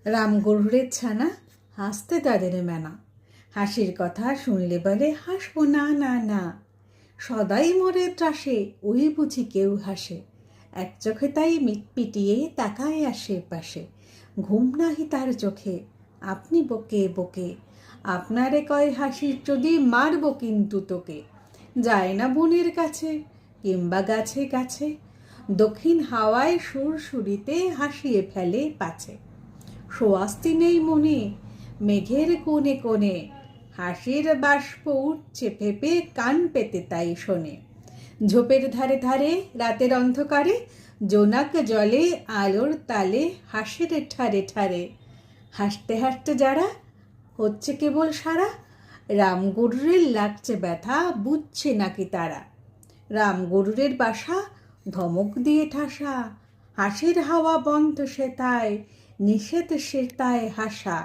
রামগরুরের ছানা হাসতে তাদের মেনা, হাসির কথা শুনলে বলে হাসবো না না না, সদাই মরে ত্রাসে ওই বুঝি কেউ হাসে, এক চোখে তাই পিটিয়ে তাকায় আশেপাশে, ঘুম নাহি তার চোখে আপনি বকে বকে, আপনারে কয় হাসির যদি মারবো কিন্তু তোকে, যায় না বনের কাছে কিংবা গাছে গাছে, দক্ষিণ হাওয়ায় সুরসুরিতে হাসিয়ে ফেলে পাছে, সোয়াস্তি নেই মনে মেঘের কোণে কোণে, হাসির বাষ্প উঠছে ফেপে কান পেতে তাই শোনে, ঝোপের ধারে ধারে রাতের অন্ধকারে, জোনাক জলে আলোর তালে হাসির ঠারে ঠারে, হাসতে হাসতে যারা হচ্ছে কেবল সারা, রামগরুরের লাগছে ব্যথা বুঝছে নাকি তারা, রামগরুরের বাসা ধমক দিয়ে ঠাসা, হাসির হাওয়া বন্ধ সে তাই নিষেধ সে তাই হাসা।